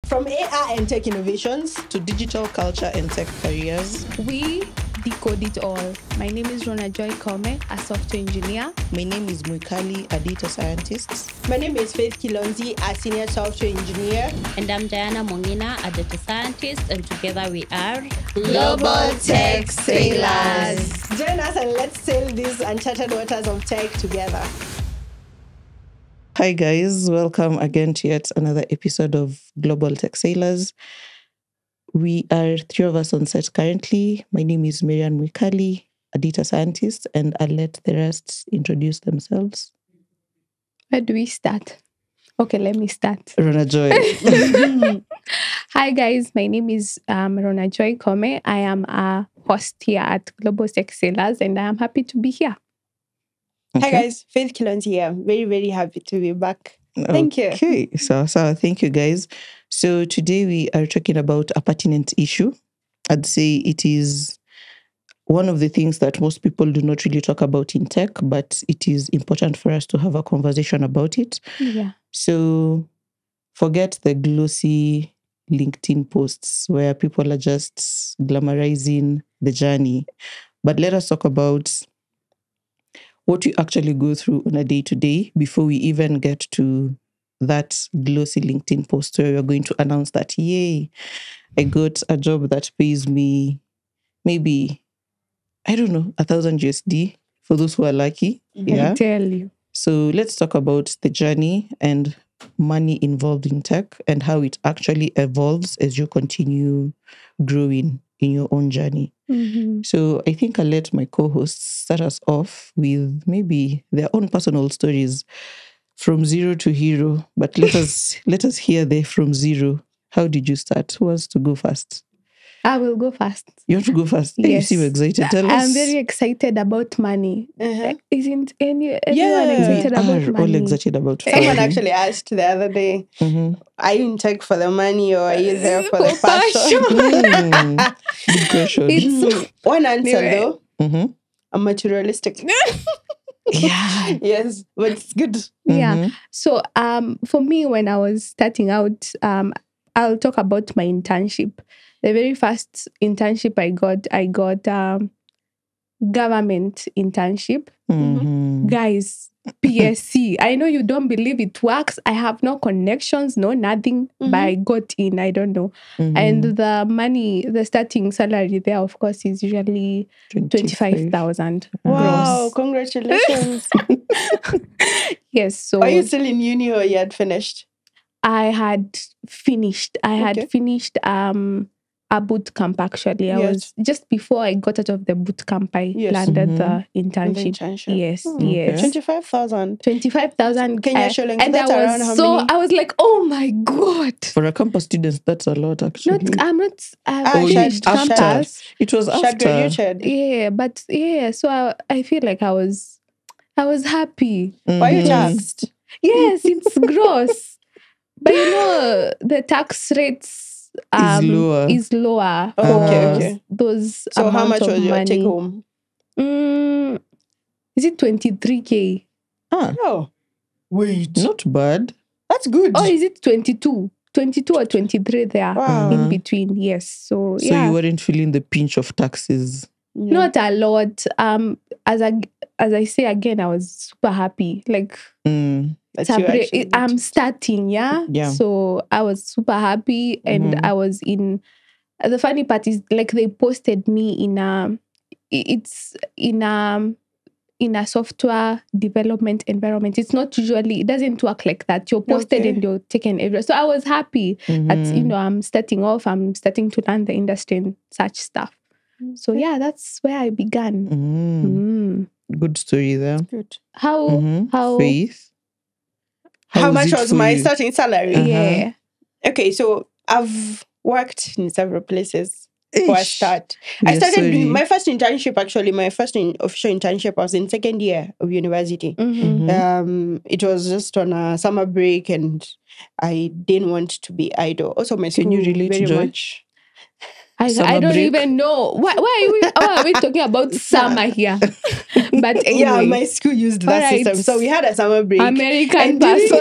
From AI and tech innovations to digital culture and tech careers, we decode it all. My name is Rhonajoy Koome, a software engineer. My name is Mwikali, a data scientist. My name is Kilonzi, a senior software engineer. And I'm Mongina, a data scientist, and together we are Global Tech Sailors. Join us and let's sail these uncharted waters of tech together. Hi guys, welcome again to yet another episode of Global Tech Sailors. We are three of us on set currently. My name is Mwikali, a data scientist, and I'll let the rest introduce themselves. Where do we start? Okay, let me start. Rhonajoy. Hi guys, my name is Rhonajoy Koome. I am a host here at Global Tech Sailors, and I am happy to be here. Okay. Hi guys, Kilonzi here. Very, very happy to be back. Thank you. Okay, so thank you guys. So today we are talking about a pertinent issue. I'd say it is one of the things that most people do not really talk about in tech, but it is important for us to have a conversation about it. Yeah. So forget the glossy LinkedIn posts where people are just glamorizing the journey. But let us talk about what you actually go through on a day-to-day before we even get to that glossy LinkedIn post where we're going to announce that, yay, I got a job that pays me maybe, I don't know, 1,000 USD for those who are lucky. Yeah. I tell you. So let's talk about the journey and money involved in tech and how it actually evolves as you continue growing in your own journey. Mm-hmm. So I think I'll let my co-hosts start us off with maybe their own personal stories from zero to hero. But let us hear the from zero. How did you start? Who wants to go first? I will go first. You want to go first? Yes. You seem excited. Tell us. I'm very excited about money. Uh-huh. Isn't anyone excited about money? All excited about Someone money. actually asked the other day, are you in tech for the money or are you there for the passion? Good question. It's one answer though. I'm materialistic. Yeah. Yes, but it's good. Yeah. So for me, when I was starting out, I'll talk about my internship. The very first internship I got government internship. Guys, PSC. I know you don't believe it works. I have no connections, no nothing, but I got in. I don't know. And the money, the starting salary there, of course, is usually 25,000. Wow, congratulations. Yes. So are you still in uni or you had finished? I had finished. I had finished a boot camp actually. I was just before I got out of the boot camp, I landed the internship. Yes, yes. 25,000. 25,000 Kenya shillings. And that's around how many? I was like, oh my God. For a campus student, that's a lot actually. I finished campus. It was after. Yeah, but yeah, so I feel like I was happy. Were you taxed? Yes, it's gross. But you know, the tax rates is lower. Okay. Those so how much was your take home? Is it 23K? Oh, wait. Not bad. That's good. Oh, is it 22? 22 or 23 there in between? Yes. So you weren't feeling the pinch of taxes? Yeah. Not a lot. As I say again, I was super happy. Like I'm starting, yeah. So I was super happy, and I was in. The funny part is, like, they posted me in a software development environment. It's not usually, it doesn't work like that. You're posted and you're taken everywhere. So I was happy that I'm starting off. I'm starting to learn the industry and such stuff. So yeah, that's where I began. Good story there. Good. How Faith? How much was my starting salary? Yeah. Okay, so I've worked in several places before I start. I started doing my first internship, actually, my first official internship, I was in second year of university. It was just on a summer break and I didn't want to be idle. Also, my school Can you relate very Joy? much. I don't even know. Why are we talking about summer here? But anyway. Yeah, my school used that system. So we had a summer break. American person.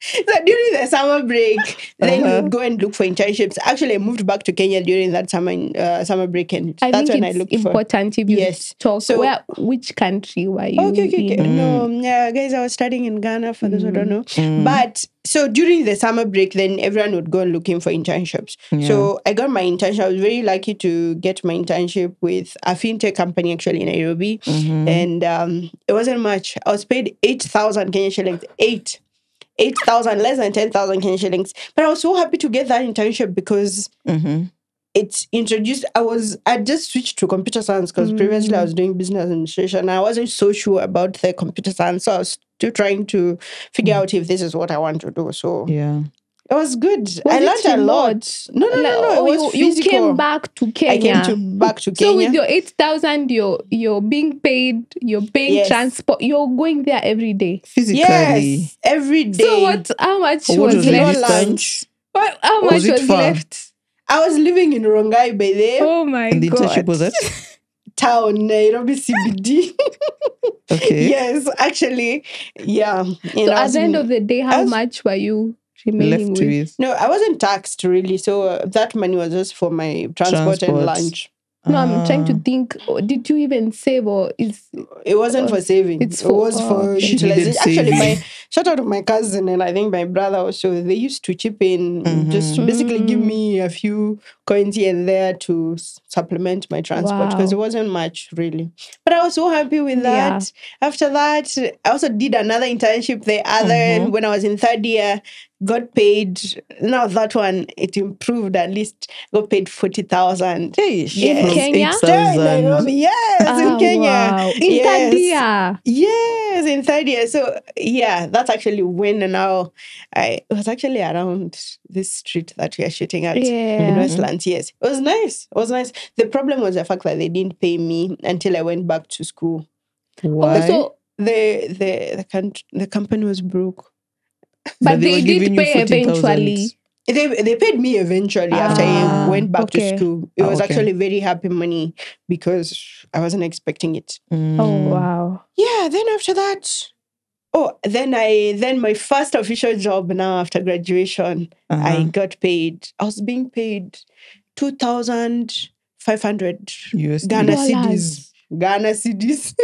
So during the summer break, then we would go and look for internships. Actually, I moved back to Kenya during that summer break, and that's when I looked important if you talk. So, which country were you in? No, guys, I was studying in Ghana, for those who don't know. But so during the summer break, then everyone would go looking for internships. Yeah. So I got my internship. I was very lucky to get my internship with a fintech company actually in Nairobi. And it wasn't much. I was paid 8,000 Kenyan shillings. 8,000, less than 10,000 Kenyan shillings. But I was so happy to get that internship because it's introduced. I just switched to computer science because previously I was doing business administration. I wasn't so sure about the computer science. So I was still trying to figure out if this is what I want to do. So it was good. I learned a lot. No. It was you came back to Kenya. I came back to Kenya. So with your 8,000, you're being paid. You're paying transport. You're going there every day. Physically. Yes, every day. So how much was left? Lunch. How much was left? I was living in Rongai by then. Oh my God. And the internship was at? Town, Nairobi CBD. Okay. Yes, actually, yeah. So at the end of the day, how much were you remaining with? No, I wasn't taxed really. So that money was just for my transport. And lunch. No, I'm trying to think. Did you even save or is it wasn't for saving? It was for utilization. Actually, shout out to my cousin and I think my brother also. They used to chip in, just basically give me a few coins here and there to supplement my transport because it wasn't much really. But I was so happy with that. Yeah. After that, I also did another internship when I was in third year. Got paid. Now that one, it improved at least. Got paid 40,000. Yes. In Kenya? Nairobi. Yes, in Kenya. Wow. In third year? Yes, in third year. So yeah, that's actually when now it was actually around this street that we are shooting at in Westlands. Yes, it was nice. It was nice. The problem was the fact that they didn't pay me until I went back to school. Why? So the company was broke. But they did pay eventually. They paid me eventually after I went back to school. It was actually very happy money because I wasn't expecting it. Oh wow. Yeah, then after that, then my first official job now after graduation, I got paid. I was being paid 2,500 Ghana cedis. Ghana cedis.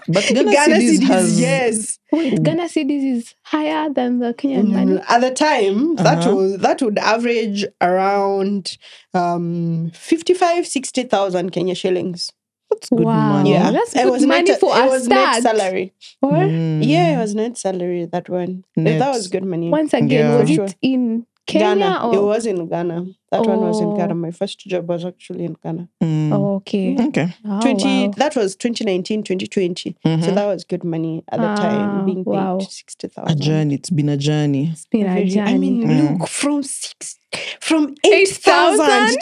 But Ghana cedis has... Yes. Wait, Ghana cedis is higher than the Kenyan money? At the time, that would average around 55,000-60,000 Kenya shillings. That's good money. Yeah. That's good money for a start. Net salary. Yeah, it was net salary, that one. That was good money. Once again, was it in Kenya? Ghana. It was in Ghana. That one was in Ghana. My first job was actually in Ghana. Okay. That was 2019, 2020. So that was good money at the time, being paid 60,000. A journey. It's been a journey. I mean, look, from 8,000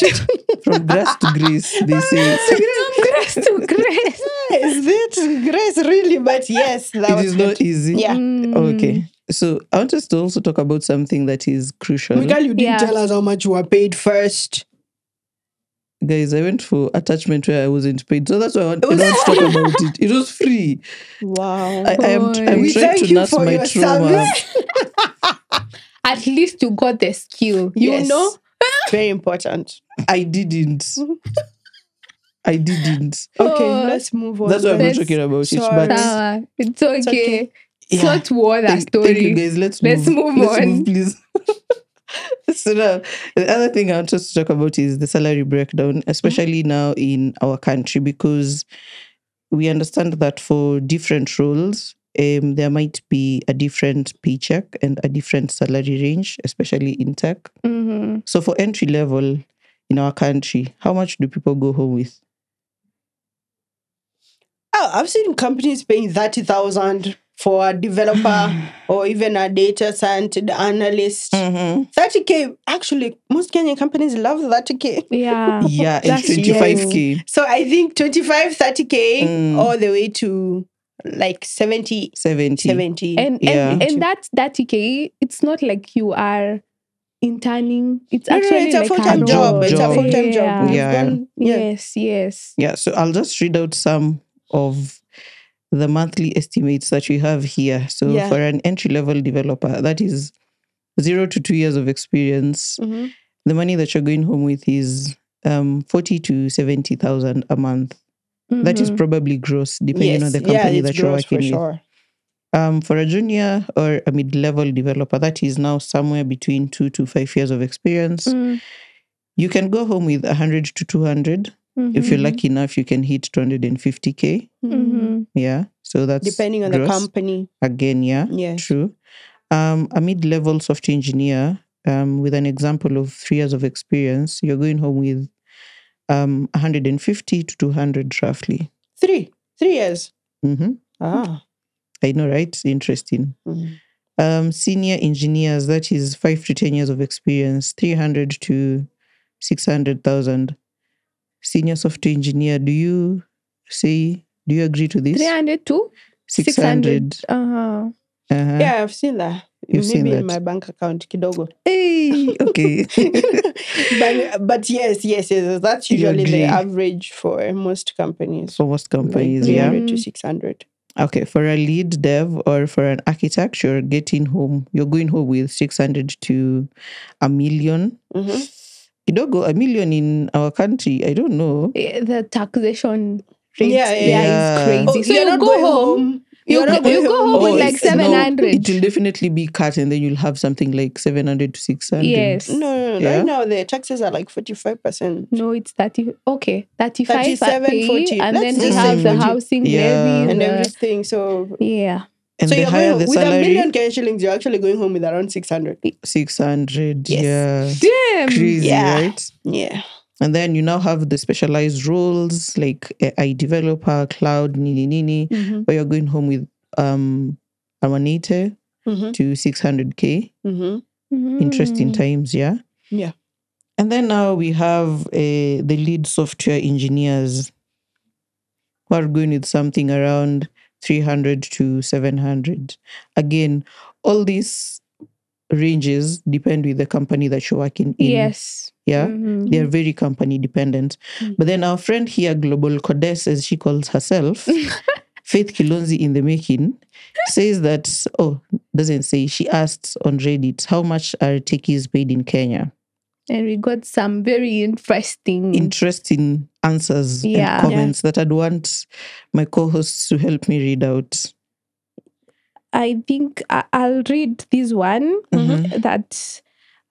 from grass to grace, they say. From grass to grace. Is it grace really? But yes, that was good. Not easy. Yeah. Okay. So I want us to also talk about something that is crucial. Mwikali, you didn't tell us how much you were paid first. Guys, I went for attachment where I wasn't paid. So that's why I don't talk about it. It was free. Wow. I'm trying to nurse my trauma. At least you got the skill. You know? Very important. I didn't. Okay, let's move on. That's why I'm not talking about it. But it's okay. It's not worth a story. Thank you, guys. Let's move on, please. So now, the other thing I want us to talk about is the salary breakdown, especially now in our country, because we understand that for different roles, there might be a different paycheck and a different salary range, especially in tech. So for entry level in our country, how much do people go home with? Oh, I've seen companies paying 30,000 for a developer or even a data scientist, analyst. 30K, actually, most Kenyan companies love 30K. Yeah. Yeah, and 25K. So I think 25, 30K all the way to like 70. And that 30K, it's not like you are interning. It's actually it's a full-time job. It's a full-time job. Yes. Yeah, so I'll just read out some of the monthly estimates that we have here. So for an entry-level developer, that is 0 to 2 years of experience. The money that you're going home with is 40 to 70,000 a month. That is probably gross, depending on the company that you're working with. For a junior or a mid-level developer, that is now somewhere between 2 to 5 years of experience. You can go home with 100 to 200. If you're lucky enough, you can hit 250K. Yeah, so that's depending on gross. the company. Again, true. A mid-level software engineer, with an example of 3 years of experience, you're going home with 150 to 200 roughly. 3 years. I know, right? Interesting. Senior engineers, that is 5 to 10 years of experience, 300 to 600,000. Senior software engineer, do you agree to this? 300 to 600. Yeah, I've seen that. You've seen Maybe that in my bank account, kidogo. Hey, okay. but yes, that's usually the average for most companies. For most companies, like 300 to 600. Okay, for a lead dev or for an architect, you're going home with 600 to $1 million. Kidogo, $1 million in our country, I don't know. The taxation rate is crazy. So you go home. You go home with like 700. It will definitely be cut, and then you'll have something like 700 to 600. Yes. No. Right now the taxes are like 45%. No, it's 30. Okay, 35. 37, 40. And then we have the housing levy and everything. So And so the higher the with salary, $1 million Kenyan shillings, you're actually going home with around 600. 600. Yes. Damn. Crazy, right? Yeah. And then you now have the specialized roles like AI developer, cloud, nini, where you're going home with Amanite to 600K. Interesting times, Yeah. And then now we have the lead software engineers who are going with something around 300 to 700. Again, all these ranges depend with the company that you're working in. Yes. Yeah, they are very company dependent. But then our friend here, Global Goddess, as she calls herself, Faith Kilonzi in the making, says that, doesn't say, she asked on Reddit, how much are techies paid in Kenya? And we got some very interesting answers and comments that I'd want my co-hosts to help me read out. I think I'll read this one that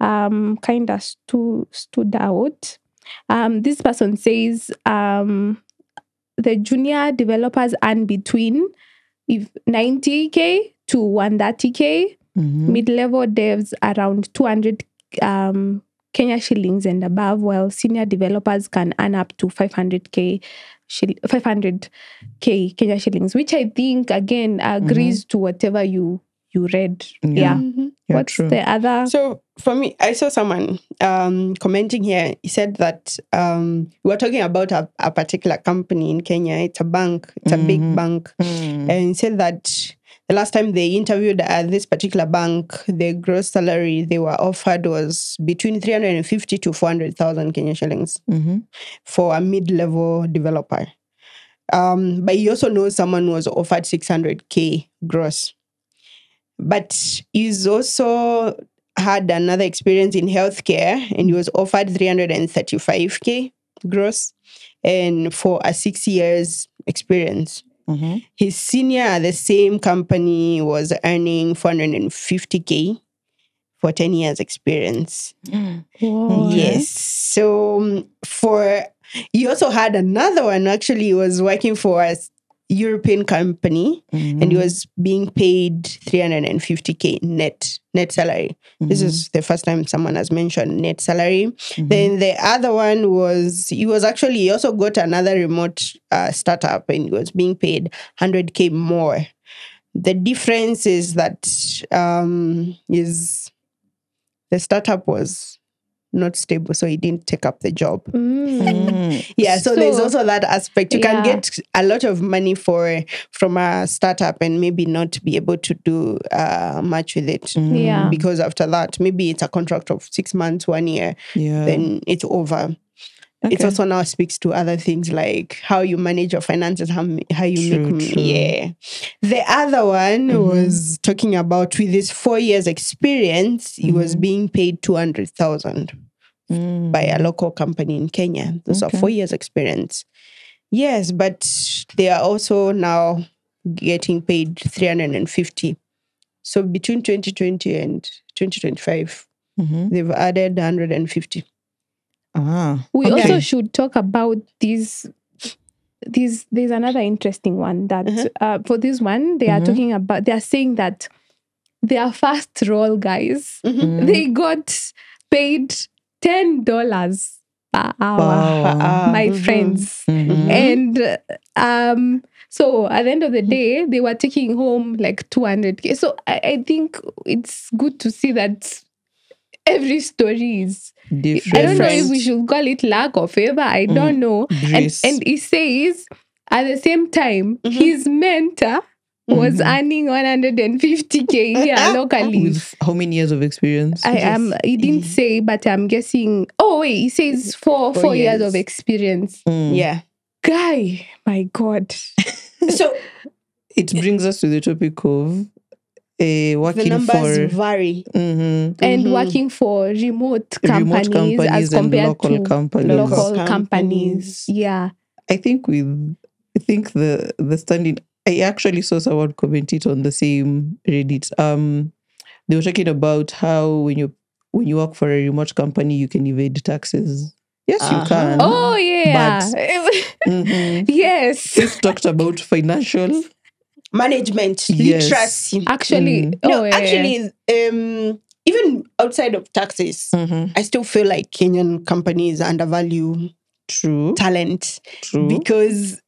kind of stood out. This person says the junior developers earn between 90K to 130K. Mid-level devs around 200 Kenya shillings and above, while senior developers can earn up to 500K Kenya shillings, which I think again agrees to whatever you read. What's true. the other? So for me, I saw someone commenting here. He said that we were talking about a particular company in Kenya. It's a bank. It's a big bank. And he said that the last time they interviewed at this particular bank, the gross salary they were offered was between 350 to 400,000 Kenya shillings for a mid-level developer. But he also knows someone who was offered 600K gross. But he's also had another experience in healthcare, and he was offered 335K gross, and for a 6 years experience. His senior at the same company was earning 450K for 10 years experience. Whoa. Yes. So he also had another one. Actually, he was working for a European company, and he was being paid 350K net salary. This is the first time someone has mentioned net salary. Then the other one was, he also got another remote startup, and he was being paid 100K more. The difference is that the startup was not stable, so he didn't take up the job. So there's also that aspect. You can get a lot of money from a startup and maybe not be able to do much with it. Because after that, maybe it's a contract of 6 months, 1 year, then it's over. it also now speaks to other things like how you manage your finances, how you make money. Yeah. The other one was talking about with his 4 years experience, he was being paid 200,000 by a local company in Kenya. Those are 4 years experience. Yes, but they are also now getting paid 350. So between 2020 and 2025, they've added 150. We also should talk about these. There's another interesting one that for this one, they are talking about, they are saying that their first role guys, they got paid $10 per hour, my friends. And so at the end of the day, they were taking home like 200K. So I think it's good to see that every story is different. I don't know if we should call it lack of favor. I don't know. And he says at the same time, his mentor was earning 150K here locally. With how many years of experience? He didn't say, but I'm guessing. Oh wait, he says four years of experience. Yeah. Guy, my God. So it brings us to the topic of working the numbers for vary. And working for remote companies as compared local to local companies. Yeah. I think the standing, I actually saw someone comment it on the same Reddit. They were talking about how when you work for a remote company, you can evade taxes. Yes, you can. Oh yeah. But, yes. We've talked about financial management, literacy. Actually, even outside of taxes, I still feel like Kenyan companies undervalue talent. Because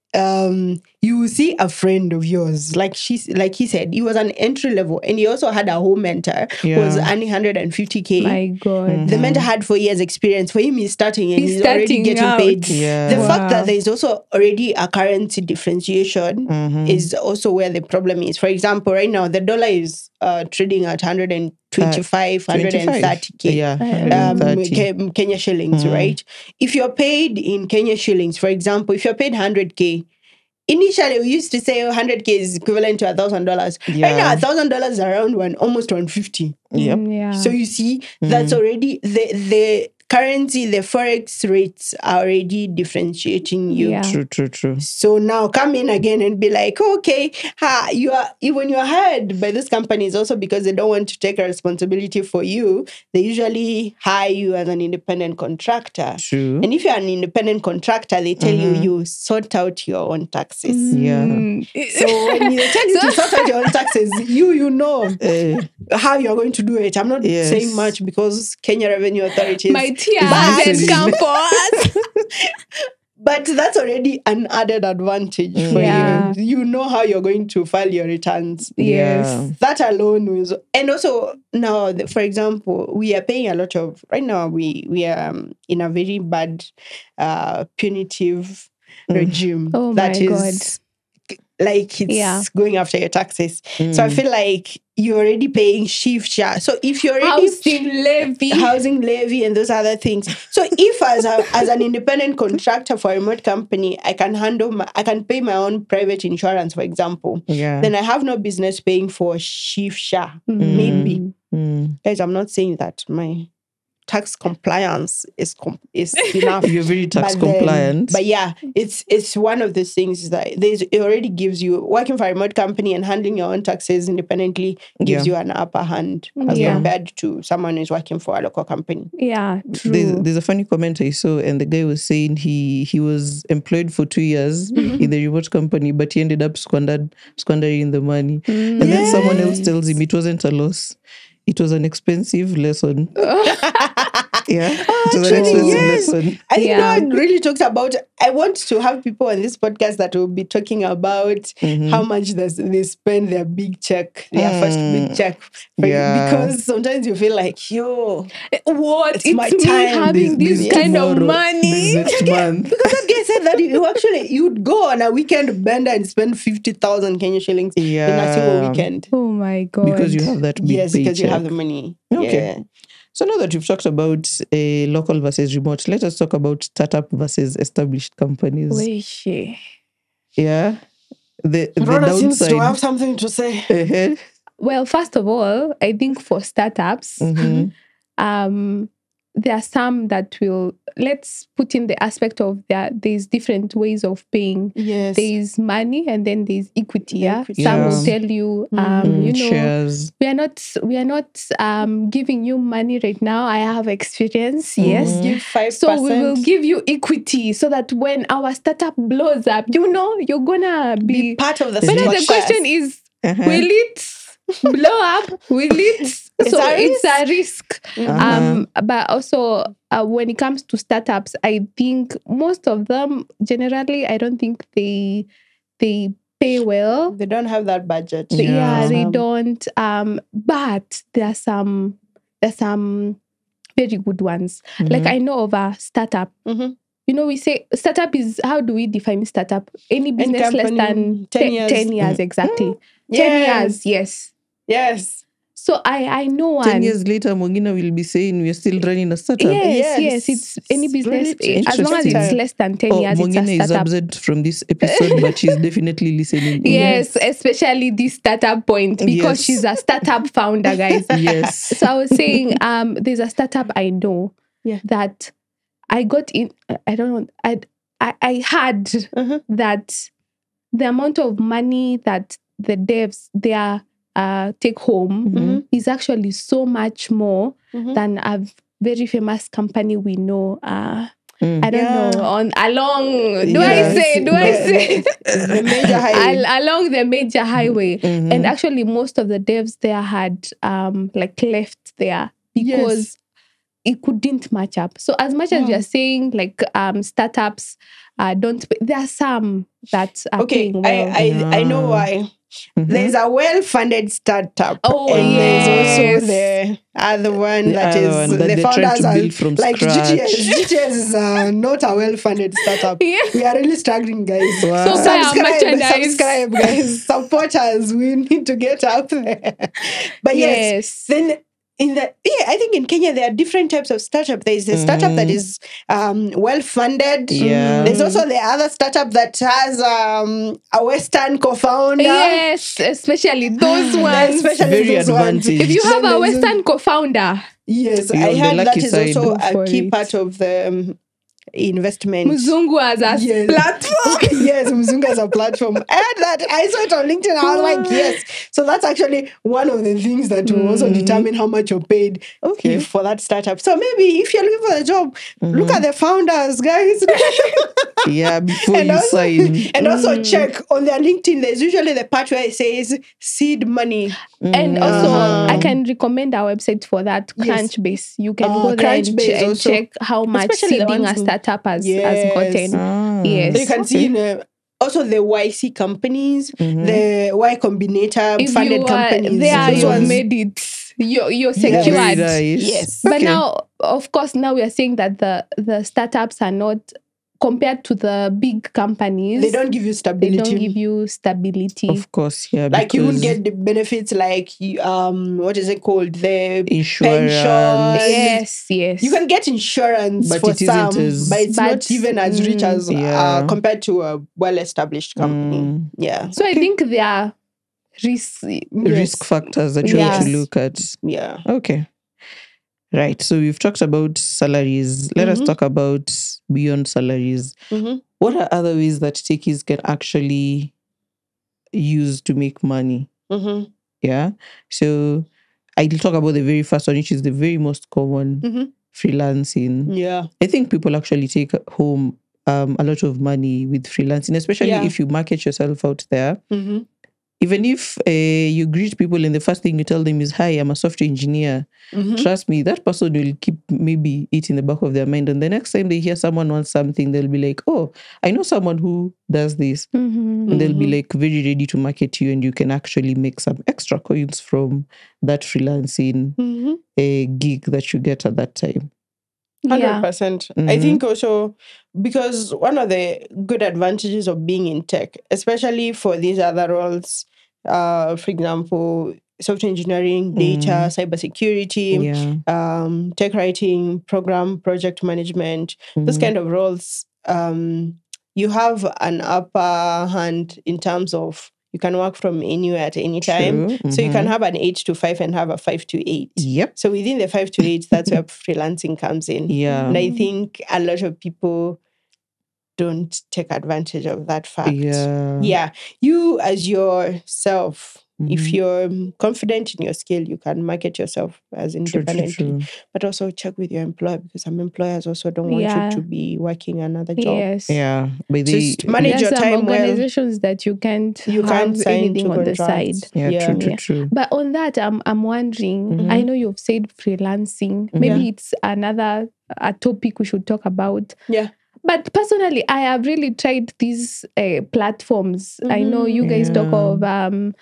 you see a friend of yours, like he said, he was an entry level, and he also had a home mentor who was earning 150K. My God. The mentor had 4 years experience. For him, he's starting and he's already getting paid. The fact that there's also already a currency differentiation is also where the problem is. For example, right now the dollar is trading at 125, 130K Kenya shillings, right? If you're paid in Kenya shillings, for example, if you're paid 100K, initially we used to say 100K is equivalent to $1,000. Right now, $1,000 is around almost 150. So you see, that's already the currency, the forex rates are already differentiating you. True. So now come in again and be like, okay, when you're hired by these companies, also because they don't want to take a responsibility for you, they usually hire you as an independent contractor. And if you're an independent contractor, they tell you sort out your own taxes. So when they tell you to sort out your own taxes, you know how you're going to do it. I'm not saying much because Kenya Revenue Authority hasn't come for us. But that's already an added advantage for you. You know how you're going to file your returns. Yes. That alone is... And also, now, for example, we are paying a lot of... Right now, we are in a very bad punitive regime. Oh, my God. Like it's going after your taxes. So I feel like you're already paying shift share. So if you're already housing levy and those other things. So if as an independent contractor for a remote company, I can pay my own private insurance, for example. Then I have no business paying for shift share. Maybe. Guys, I'm not saying that my tax compliance is enough. You're very tax compliant. But yeah, it's one of those things that it already gives you, working for a remote company and handling your own taxes independently gives you an upper hand as compared to someone who's working for a local company. Yeah, true. There's a funny comment I saw, and the guy was saying he was employed for 2 years in the remote company, but he ended up squandering the money. And then someone else tells him it wasn't a loss. It was an expensive lesson. It was an expensive lesson. I think no one really talks about... I want to have people on this podcast that will be talking about how much they spend their big check, their first big check. Because sometimes you feel like, what? It's my me time. having this kind of money. Next month. Because that guy said that you'd go on a weekend bender and spend 50,000 Kenya shillings in a single weekend. Oh my God. Because you have that big because paycheck. you have the money. Okay. So now that we've talked about local versus remote, let us talk about startup versus established companies. Yeah. The Rhoda seems to downside. have something to say. Well, first of all, I think for startups, there are some that will, let's put in the aspect of there's different ways of paying. Yes. There's money and then there's equity. Yeah. Equity. Some will tell you, you know, shares. we are not giving you money right now. I have experience. Yes. Give 5%. So we will give you equity so that when our startup blows up, you know, you're gonna be part of the But stock the question is, will it blow up? Will it? It's a risk. But also, when it comes to startups, I think most of them, generally, I don't think they pay well. They don't have that budget. They don't. But there are some very good ones. Like I know of a startup. You know, we say startup is, how do we define startup? Any business less than 10 years. 10 years, exactly. 10 years, yes. Yes. So I know one. 10 years later, Mongina will be saying we're still running a startup. Yes. It's any business, as long as it's less than 10 years, Mongina it's a startup. is absent from this episode, but she's definitely listening. Yes, especially this startup point, because she's a startup founder, guys. Yes. So I was saying, there's a startup I know that I got in. I don't know. I heard that the amount of money that the devs take home is actually so much more than a very famous company we know. I don't know, do I say the major highway. Along the major highway. And actually most of the devs there had like left there because it couldn't match up. So as much as you're saying like startups don't pay, there are some that are paying well. I know why. There's a well-funded startup. And there's also the other one that the founders are like GTS. GTS is not a well-funded startup. We are really struggling, guys. Wow. So subscribe, guys. Support us. We need to get out there. But then I think in Kenya there are different types of startup. There's a startup that is well-funded. There's also the other startup that has a Western co-founder. Yes, especially those ones. Very advantaged. If you have a Western co-founder. Yes, I heard that is also a key part of the investment. Mzungu as a platform. Yes, Mzungu as a platform. I heard that. I saw it on LinkedIn. I was like, yes. So that's actually one of the things that will also determine how much you're paid for that startup. So maybe if you're looking for a job, look at the founders, guys. Before you sign. And also check on their LinkedIn. There's usually the part where it says seed money. And also, I can recommend our website for that, Crunchbase. You can go there and check how much seeding a startup has gotten. Yes. So you can see also the YC companies, the Y Combinator funded companies. There you made it. You're secured. Nice. Yes. But now, of course, now we are saying that the startups are not, compared to the big companies, they don't give you stability. Of course, like you won't get the benefits like what is it called? The insurance. Yes. You can get insurance for some, but it's not even as rich as compared to a well-established company. So I think there are risk factors that you have to look at. Yeah. Okay. Right. So we've talked about salaries. Let us talk about beyond salaries. What are other ways that techies can actually use to make money? Yeah. So I'll talk about the very first one, which is the very most common, freelancing. Yeah. I think people actually take home a lot of money with freelancing, especially if you market yourself out there. Even if you greet people and the first thing you tell them is, hi, I'm a software engineer. Trust me, that person will keep maybe it in the back of their mind. And the next time they hear someone wants something, they'll be like, oh, I know someone who does this. And they'll be like very ready to market you, and you can actually make some extra coins from that freelancing gig that you get at that time. 100%. I think also because one of the good advantages of being in tech, especially for these other roles, for example, software engineering, data, cybersecurity, tech writing, program, project management, those kind of roles, you have an upper hand in terms of you can work from anywhere at any time. So you can have an 8 to 5 and have a 5 to 8. Yep. So within the 5 to 8, that's where freelancing comes in. Yeah. And I think a lot of people don't take advantage of that fact. Yeah. You as yourself, if you're confident in your skill, you can market yourself as independently. True. But also check with your employer, because some employers also don't want you to be working another job. Yes. Yeah. But just manage your time well. Organizations that you can't have anything on the side. Yeah, true. But on that, I'm wondering, I know you've said freelancing. Maybe it's a topic we should talk about. Yeah. But personally, I have really tried these platforms. I know you guys talk of Upwork,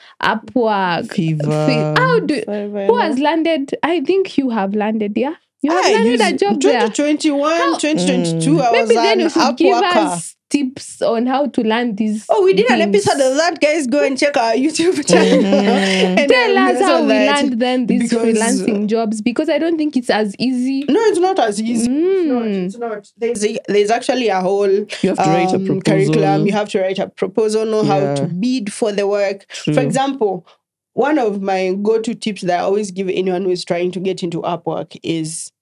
Fiverr. Who has landed? I think you have landed, yeah? You have landed a job 2021, 2022, I was maybe then you should Upworker. give us tips on how to land these. Oh, we did an episode of that. Guys, go and check our YouTube channel. And tell us how we land then these freelancing jobs, because I don't think it's as easy. No, it's not as easy. It's not. There's actually a whole you have to write a proposal. Curriculum. You have to write a proposal, know how to bid for the work. True. For example, one of my go-to tips that I always give anyone who is trying to get into Upwork is,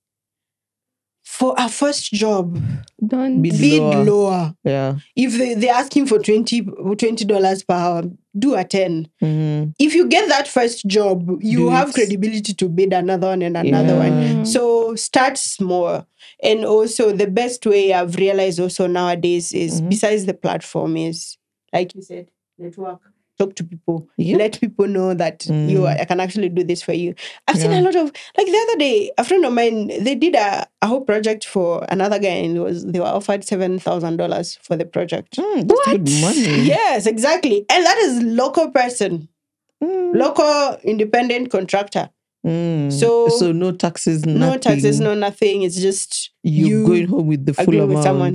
for a first job, don't bid lower. Yeah. If they're asking for $20 per hour, do a 10. If you get that first job, you have credibility to bid another one and another one. So start small. And also the best way I've realized also nowadays is, besides the platform, is, like you said, network. Talk to people. Let people know that I can actually do this for you. I've seen a lot of, like the other day, a friend of mine, they did a whole project for another guy, and they were offered $7,000 for the project. That's good money. Yes, exactly. And that is local person. Local independent contractor. So no taxes, no nothing. It's just you going home with the full amount. With someone.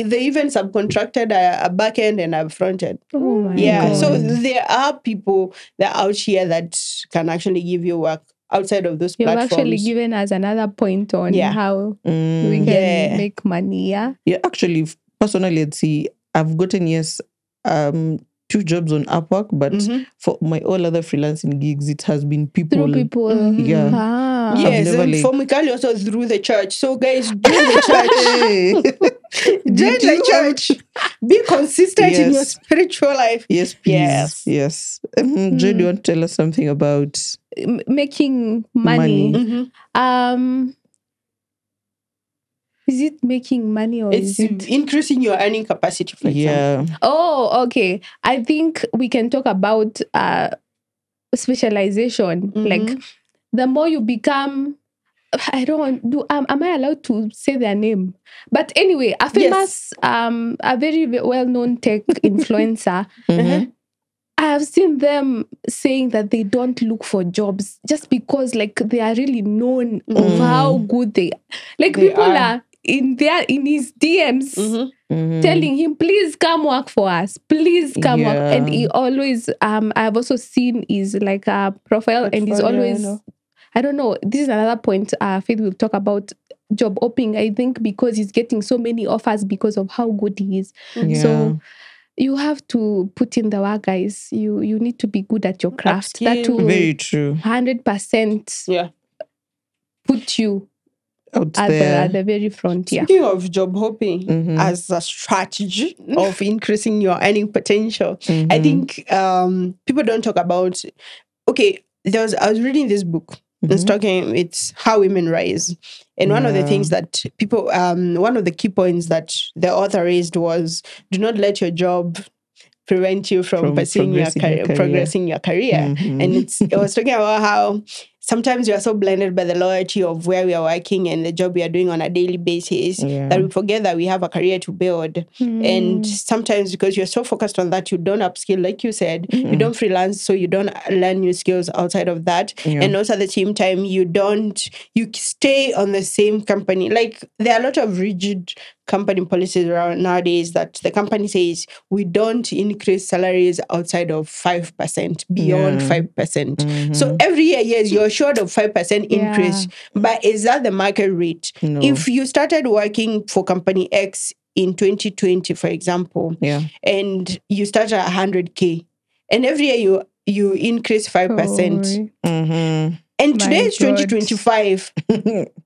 They even subcontracted a back end and a front end. Oh my God. So there are people that are out here that can actually give you work outside of those platforms. You've actually given us another point on how we can make money. Yeah. Actually, personally, let's see, I've gotten 2 jobs on Upwork, but for my all other freelancing gigs, it has been people. Through people. Yeah. Yes, and for Mwikali also through the church. So guys, join the church. Join the church. Be consistent in your spiritual life. Yes, please. Yes. Joy, do you want to tell us something about making money? Is it making money, or is it increasing your earning capacity, for example? Oh, okay. I think we can talk about specialization. Like, the more you become, am I allowed to say their name? But anyway, a famous, a very well-known tech influencer, I have seen them saying that they don't look for jobs just because, like, they are really known of how good they are. Like, people are in his DMs telling him, please come work for us. Please come work. And he always, I've also seen his like a profile, and he's always, I don't know, this is another point Faith will talk about job hopping, I think, because he's getting so many offers because of how good he is. So you have to put in the work, guys. You need to be good at your craft. That will very true. 100% put you out at the very front. Speaking of job hopping as a strategy of increasing your earning potential, I think people don't talk about. Okay, I was reading this book. It's How Women Rise, and one of the things that people, one of the key points that the author raised was, do not let your job prevent you from pursuing progressing your career. And it was talking about how sometimes we are so blinded by the loyalty of where we are working and the job we are doing on a daily basis that we forget that we have a career to build. And sometimes because you're so focused on that, you don't upskill, like you said, you don't freelance, so you don't learn new skills outside of that. And also at the same time, you stay on the same company. Like, there are a lot of rigid company policies around nowadays that the company says we don't increase salaries outside of 5%, beyond 5%. So every year, yes, you're short of 5% increase, but is that the market rate? No. If you started working for company X in 2020, for example, and you started at 100K, and every year you increase 5%. And today is 2025.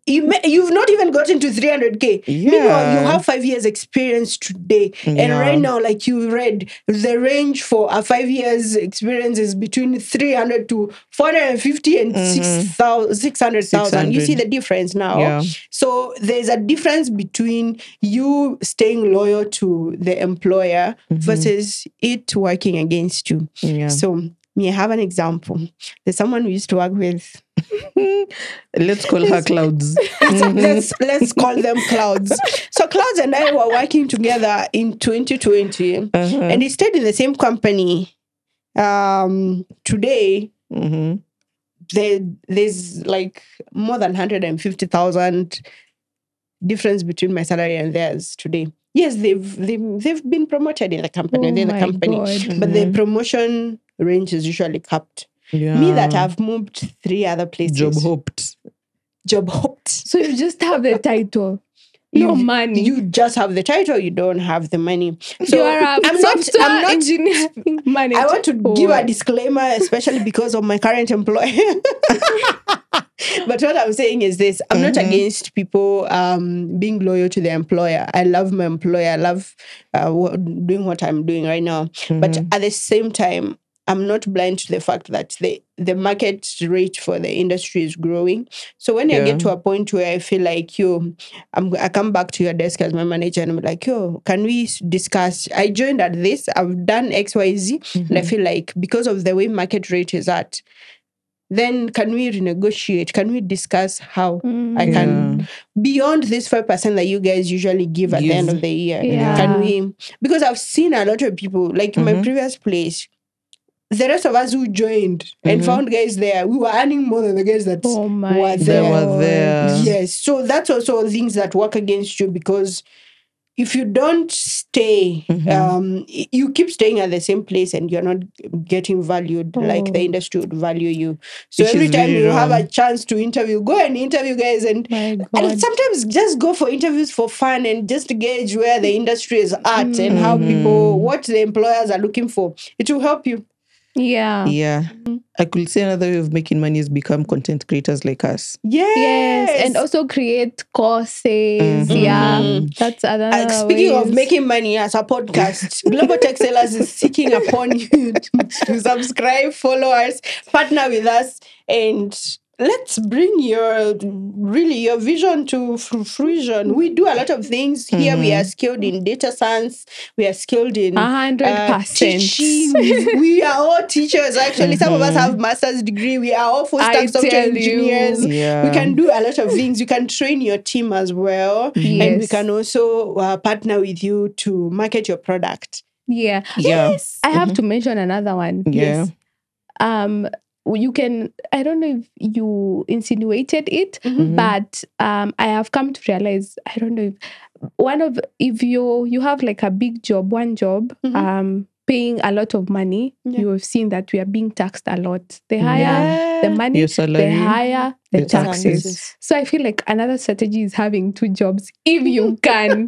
You've not even gotten to 300K. Meanwhile, you have 5 years experience today. And right now, like you read, the range for a 5 years experience is between 300 to 450 and 600,000. You see the difference now. Yeah. So there's a difference between you staying loyal to the employer versus it working against you. Yeah. So I have an example. There's someone we used to work with. Let's call her Clouds. Let's call them Clouds. So Clouds and I were working together in 2020, and he stayed in the same company. Today, there's like more than 150,000 difference between my salary and theirs today. Yes, they've been promoted in the company, within the company, but the promotion range is usually capped. Yeah. Me that I've moved 3 other places. Job hopped. So you just have the title. No money. You just have the title, you don't have the money. So you are I'm not engineer manager. I want to give a disclaimer, especially because of my current employer. But what I'm saying is this: I'm not against people being loyal to their employer. I love my employer. I love doing what I'm doing right now. But at the same time, I'm not blind to the fact that the market rate for the industry is growing. So when I get to a point where I feel like, I come back to your desk as my manager and I'm like, can we discuss? I joined at this, I've done X, Y, Z, and I feel like because of the way market rate is at, then can we renegotiate? Can we discuss how I can, beyond this 5% that you guys usually give at the end of the year, can we, because I've seen a lot of people, like in my previous place, the rest of us who joined and found guys there, we were earning more than the guys that were there. Yes. So that's also things that work against you, because if you don't stay, you keep staying at the same place and you're not getting valued like the industry would value you. So every time you have a chance to interview, go and interview guys. And sometimes just go for interviews for fun and just to gauge where the industry is at and how people, what the employers are looking for. It will help you. Yeah. I could say another way of making money is become content creators like us. Yes. And also create courses. That's another speaking of making money as a podcast, Global Tech Salaries is seeking upon you to subscribe, follow us, partner with us, and let's bring your vision to fruition. We do a lot of things here. We are skilled in data science. We are skilled in 100% teaching. We are all teachers, actually. Some of us have master's degree. We are all full stack software engineers. We can do a lot of things. You can train your team as well. And we can also partner with you to market your product. Yes. I have to mention another one. Yes. You can, I don't know if you insinuated it, but I have come to realize, I don't know if you have like a big job, one job, paying a lot of money, you have seen that we are being taxed a lot. They hire the money, they hire the taxes. So I feel like another strategy is having 2 jobs if you can.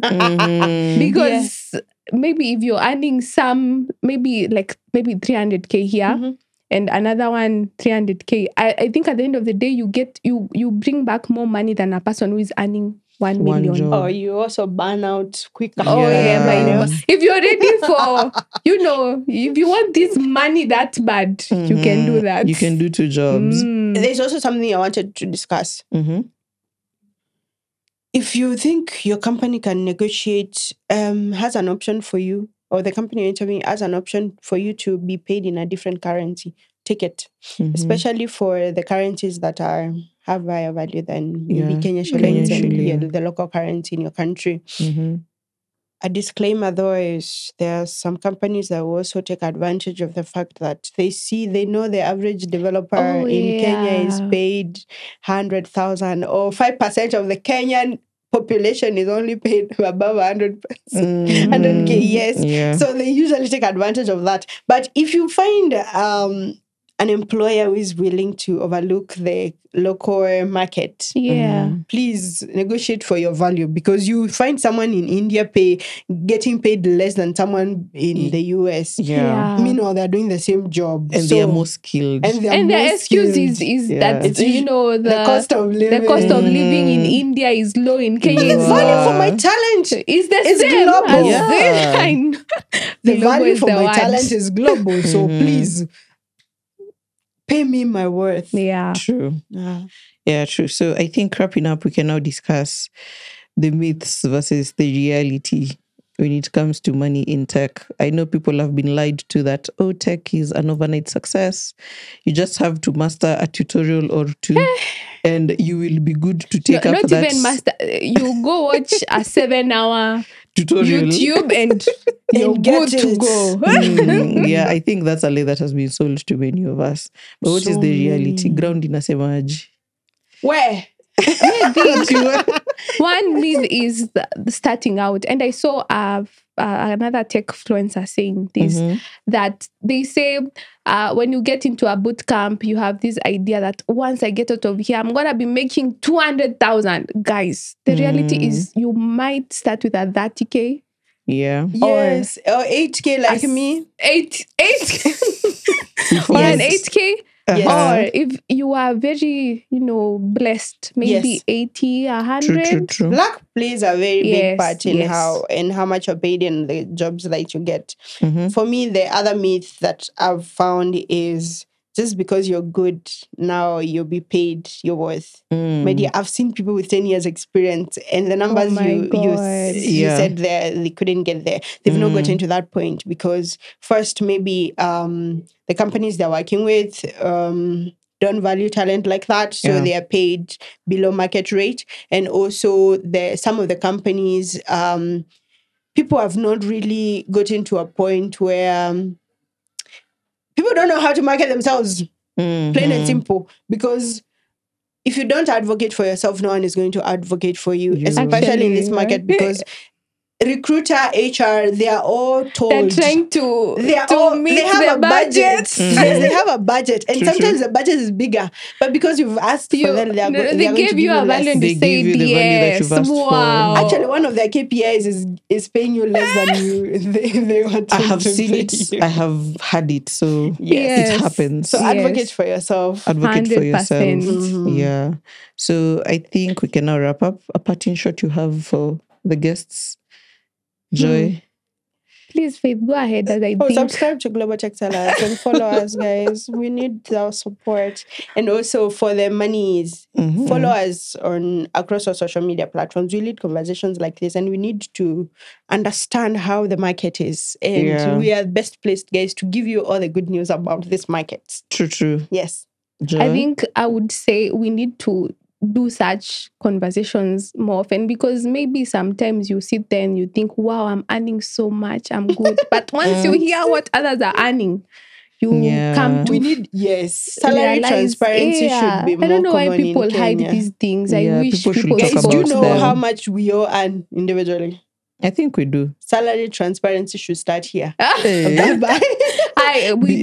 Because maybe if you're earning maybe 300K here, and another one 300K. I think at the end of the day, you bring back more money than a person who is earning 1 million. Job. Oh, you also burn out quicker. If you're ready for, if you want this money that bad, you can do that. You can do 2 jobs. There's also something I wanted to discuss. If you think your company can negotiate, has an option for you, or the company you're interviewing has an option for you to be paid in a different currency, take it. Especially for the currencies that have higher value than maybe Kenya shillings and the local currency in your country. A disclaimer though is there are some companies that will also take advantage of the fact that they know the average developer in Kenya is paid 100,000 or 5% of the Kenyan population is only paid above 100K, yes. Yeah. So they usually take advantage of that. But if you find an employer who is willing to overlook the local market, please negotiate for your value, because you find someone in India getting paid less than someone in the US. Meanwhile, they're doing the same job. And they are more skilled. And the excuse is that, the cost of living. The cost of living in India is low, in Kenya. The value for my talent is global. The value for my talent is global. So please, pay me my worth. True. Yeah, true. So I think wrapping up, we can now discuss the myths versus the reality when it comes to money in tech. I know people have been lied to that, tech is an overnight success. You just have to master a tutorial or two and you will be good to take up that. Not even master. You go watch a 7-hour tutorial YouTube and you're good to go. Yeah, I think that's a lie that has been sold to many of us. But what is the reality? Ground in a semaj. Where? One myth is the starting out. And I saw another tech influencer saying this, that they say when you get into a boot camp, you have this idea that once I get out of here, I'm going to be making 200,000. Guys, the reality is you might start with a 30K. Yeah. Yes. Or 8K like me. 8 or an 8K. Or if you are very, blessed, maybe 80, 100. True. Luck plays a very big part in how much you're paid in the jobs that you get. For me, the other myth that I've found is just because you're good, now you'll be paid your worth. My dear, I've seen people with 10 years experience and the numbers you said there, they couldn't get there. They've not gotten to that point because first, maybe the companies they're working with don't value talent like that. So they are paid below market rate. And also some of the companies, people have not really gotten to a point where people don't know how to market themselves, plain and simple. Because if you don't advocate for yourself, no one is going to advocate for you, especially in this market. Because recruiter, HR, they are all told. They're trying to meet they have their a budget. budget. Yes, they have a budget. And sometimes the budget is bigger. But because you've asked for them, they gave you a value and they give you the value that you've asked for. Actually, one of their KPIs is paying you less than they want to. I have seen it. I have had it. So it happens. So advocate for yourself. Advocate 100%. for yourself. Yeah. So I think we can now wrap up. A parting shot you have for the guests. Joy. Please, Faith, go ahead. As I think. Subscribe to Global Tech Salaries and follow us, guys. We need our support. And also for the monies, follow us across our social media platforms. We lead conversations like this, and we need to understand how the market is. And we are best placed, guys, to give you all the good news about this market. True. Yes. Joy? I think I would say we need to do such conversations more often, because maybe sometimes you sit there and you think, wow, I'm earning so much, I'm good. But once you hear what others are earning, you come to... We need, salary transparency should be more common in Kenya. I don't know why people hide these things. I wish people guys, do you know them. how much we all earn individually? I think we do. Salary transparency should start here. We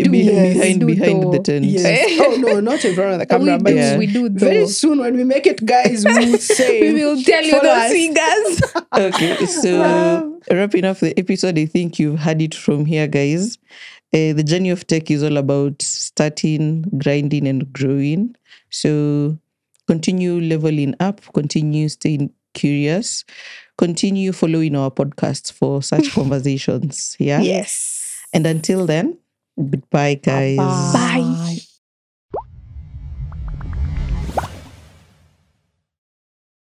do. Behind the tent. Yes. Oh no, not in front of the camera. We do. Very soon when we make it, guys, we will say. We will tell you those figures. Okay, so wrapping up the episode, I think you've had it from here, guys. The journey of tech is all about starting, grinding, and growing. So continue leveling up, continue staying curious, continue following our podcasts for such conversations. Yeah. Yes. And until then, goodbye, guys. Bye.